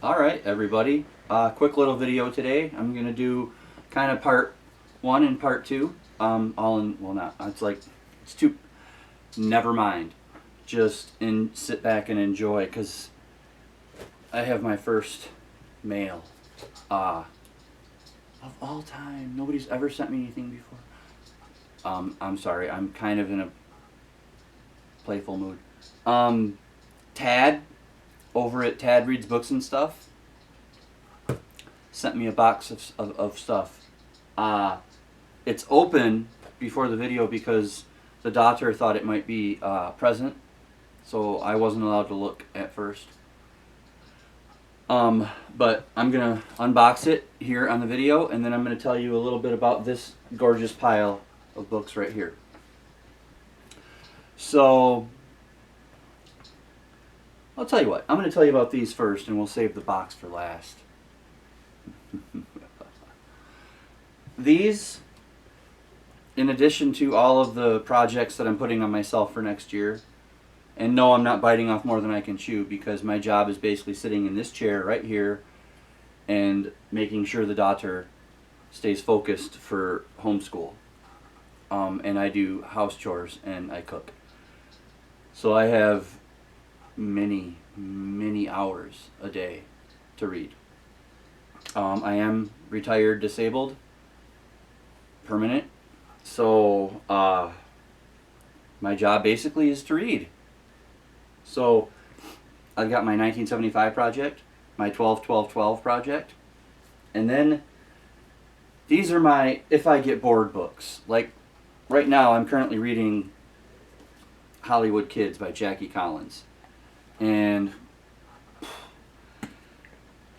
Alright everybody, quick little video today. I'm going to do kind of part 1 and part 2, all in, well not, it's too, never mind. Just sit back and enjoy, because I have my first mail, of all time. Nobody's ever sent me anything before. I'm sorry, I'm kind of in a playful mood. Tad, over at Tad Reads Books and Stuff, sent me a box of stuff. It's open before the video because the doctor thought it might be a present, so I wasn't allowed to look at first. But I'm gonna unbox it here on the video, and then I'm gonna tell you a little bit about this gorgeous pile of books right here. So I'll tell you what, I'm going to tell you about these first, and we'll save the box for last. These, in addition to all of the projects that I'm putting on myself for next year, and no, I'm not biting off more than I can chew, because my job is basically sitting in this chair right here and making sure the daughter stays focused for homeschool. And I do house chores and I cook. So I have many hours a day to read. I am retired disabled, permanent, so my job basically is to read. So I've got my 1975 project, my 12-12-12 project, and then these are my if I get bored books. Like right now I'm currently reading Hollywood Kids by Jackie Collins. And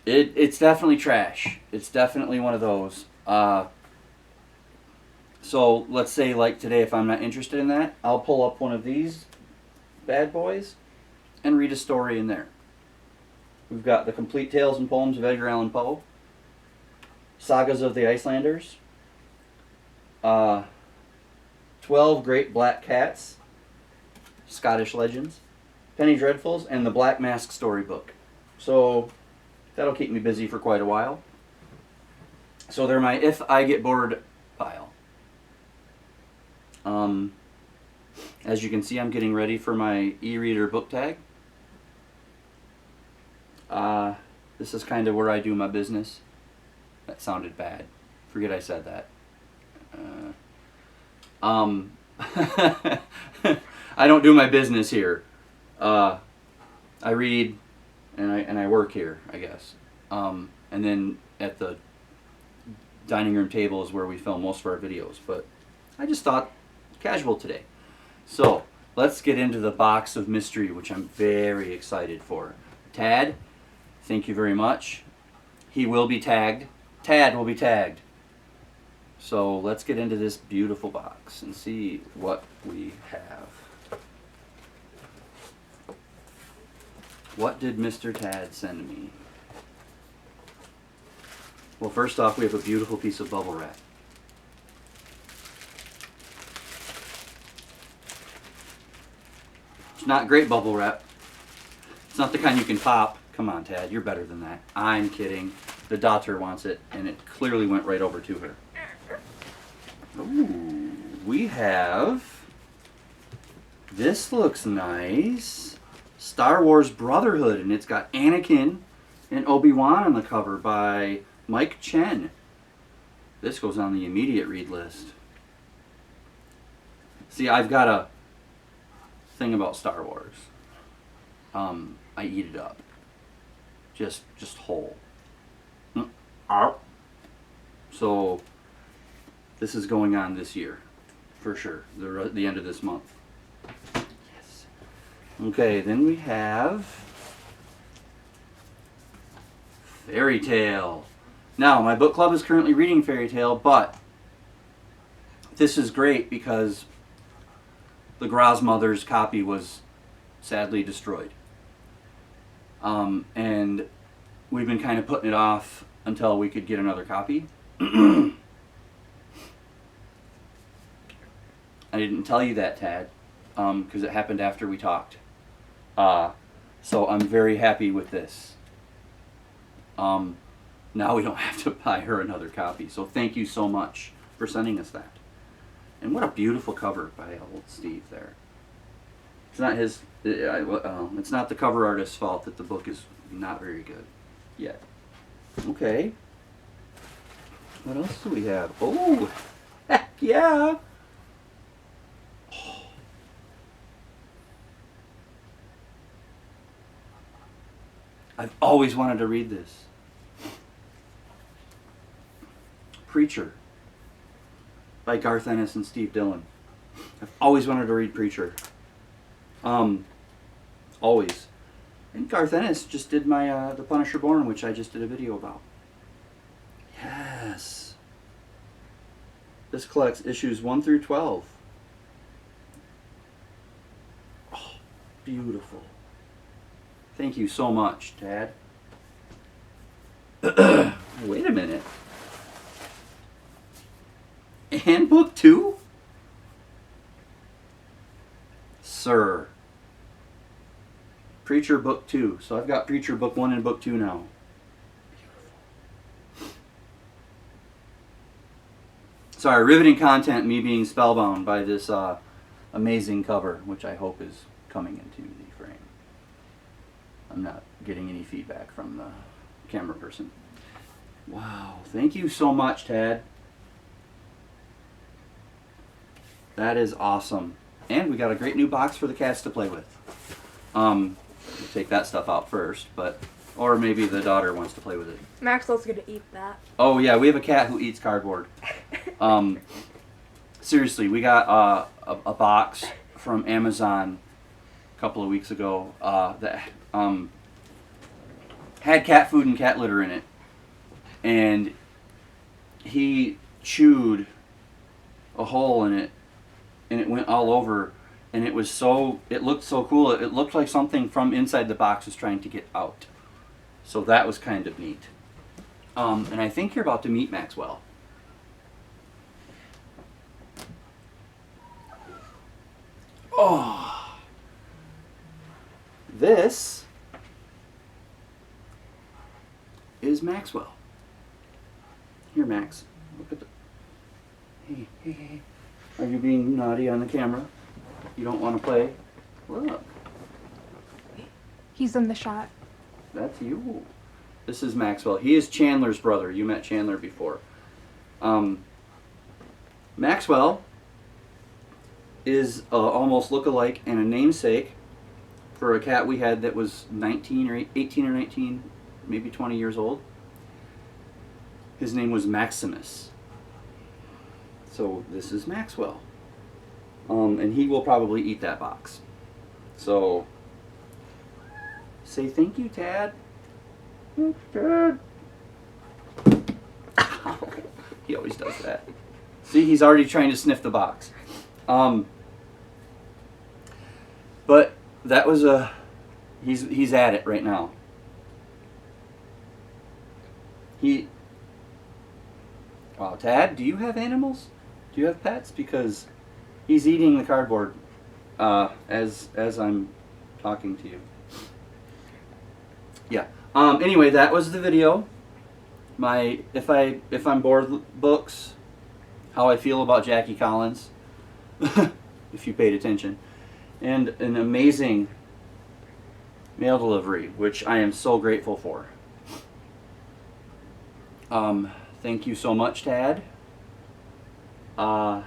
it's definitely trash. It's definitely one of those. So let's say like today, if I'm not interested in that, I'll pull up one of these bad boys and read a story in there. We've got The Complete Tales and Poems of Edgar Allan Poe, Sagas of the Icelanders, 12 Great Black Cats, Scottish Legends, Penny Dreadfuls, and the Black Mask Storybook. So that'll keep me busy for quite a while. So they're my if I get bored pile. As you can see, I'm getting ready for my e-reader book tag. This is kind of where I do my business. That sounded bad. Forget I said that. I don't do my business here. I read and I work here, I guess. And then at the dining room table is where we film most of our videos. But I just thought casual today. So let's get into the box of mystery, which I'm very excited for. Tad, thank you very much. He will be tagged. Tad will be tagged. So let's get into this beautiful box and see what we have. What did Mr. Tad send me? Well, first off, we have a beautiful piece of bubble wrap. It's not great bubble wrap. It's not the kind you can pop. Come on, Tad, you're better than that. I'm kidding. The daughter wants it, and it clearly went right over to her. Ooh, we have... This looks nice. Star Wars Brotherhood, and it's got Anakin and Obi-Wan on the cover by Mike Chen. This goes on the immediate read list. See, I've got a thing about Star Wars. I eat it up. Just whole. So this is going on this year, for sure, the end of this month. Okay, then we have Fairy Tale. Now, my book club is currently reading Fairy Tale, but this is great because the Grosmother's copy was sadly destroyed. And we've been kind of putting it off until we could get another copy. I didn't tell you that, Tad, because it happened after we talked. So I'm very happy with this. now we don't have to buy her another copy. So thank you so much for sending us that. And what a beautiful cover by old Steve there. It's not his. It's not the cover artist's fault that the book is not very good yet. Okay. What else do we have? Oh, heck yeah! Oh. I've always wanted to read this. Preacher by Garth Ennis and Steve Dillon. I've always wanted to read Preacher. Always. And Garth Ennis just did my The Punisher Born, which I just did a video about. Yes. This collects issues 1 through 12. Oh, beautiful. Thank you so much, Dad. Wait a minute. And book 2? Sir. Preacher book 2. So I've got Preacher book 1 and book 2 now. Beautiful. Sorry, riveting content, me being spellbound by this amazing cover, which I hope is coming into the frame. I'm not getting any feedback from the camera person. Wow, thank you so much, Tad. That is awesome. And we got a great new box for the cats to play with. We'll take that stuff out first, but or maybe the daughter wants to play with it. Maxwell's gonna eat that. Oh yeah, we have a cat who eats cardboard. Seriously, we got a box from Amazon a couple of weeks ago that had cat food and cat litter in it, and he chewed a hole in it, and it went all over, and it was so, it looked so cool. It looked like something from inside the box was trying to get out. So that was kind of neat. And I think you're about to meet Maxwell. Oh, this is Maxwell. Here, Max. Look at the. Hey, hey, hey. Are you being naughty on the camera? You don't want to play? Look. He's in the shot. That's you. This is Maxwell. He is Chandler's brother. You met Chandler before. Maxwell is almost look-alike and a namesake for a cat we had that was 19 or 18 or 19, maybe 20 years old. His name was Maximus. So this is Maxwell. And he will probably eat that box. So say thank you, Tad. Thanks, Tad. He always does that. See, he's already trying to sniff the box. But that was he's at it right now. Wow, Tad, do you have animals? Do you have pets? Because he's eating the cardboard as I'm talking to you. Yeah. Anyway, that was the video. My if I'm bored books, how I feel about Jackie Collins, if you paid attention, and an amazing mail delivery, which I am so grateful for. Thank you so much, Tad. Funny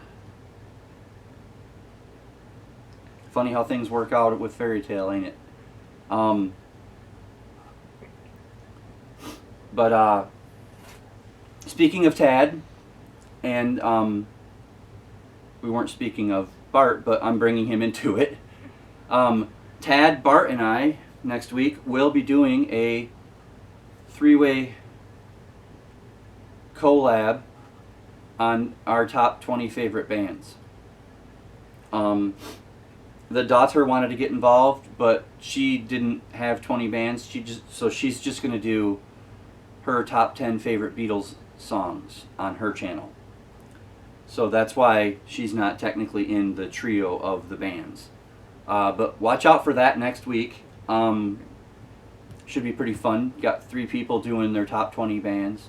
how things work out with Fairy Tale, ain't it? But speaking of Tad, and we weren't speaking of Bart, but I'm bringing him into it. Tad, Bart, and I next week will be doing a 3-way collab on our top 20 favorite bands. The daughter wanted to get involved, but she didn't have 20 bands. She's just going to do her top 10 favorite Beatles songs on her channel. So that's why she's not technically in the trio of the bands. But watch out for that next week. should be pretty fun. Got 3 people doing their top 20 bands.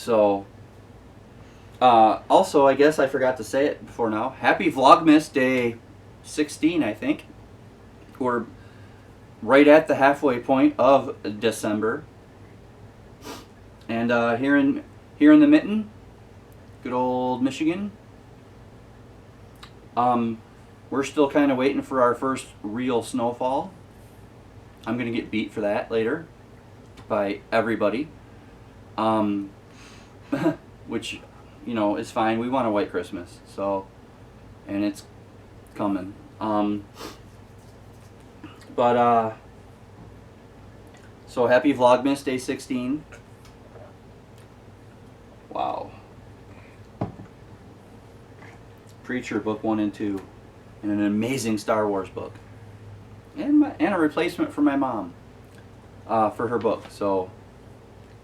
Also, I guess I forgot to say it before now. Happy Vlogmas Day 16, I think. We're right at the halfway point of December. And here in the Mitten, good old Michigan, we're still kind of waiting for our first real snowfall. I'm going to get beat for that later by everybody. Which, you know, is fine. We want a white Christmas, so, and it's coming. So happy Vlogmas Day 16. Wow. Preacher book 1 and 2, and an amazing Star Wars book, and a replacement for my mom for her book. So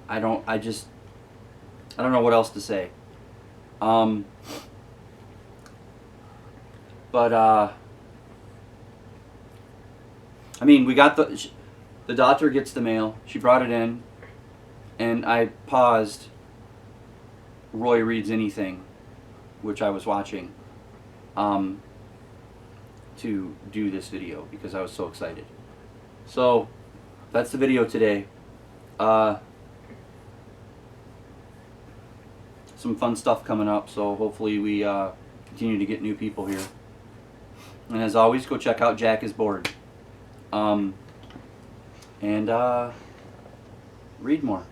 I don't know what else to say. I mean, we got the daughter gets the mail. She brought it in, and I paused Roy Reads Anything, which I was watching, to do this video because I was so excited. So that's the video today. Some fun stuff coming up, so hopefully we continue to get new people here. And as always, go check out Jack is Bored. And read more.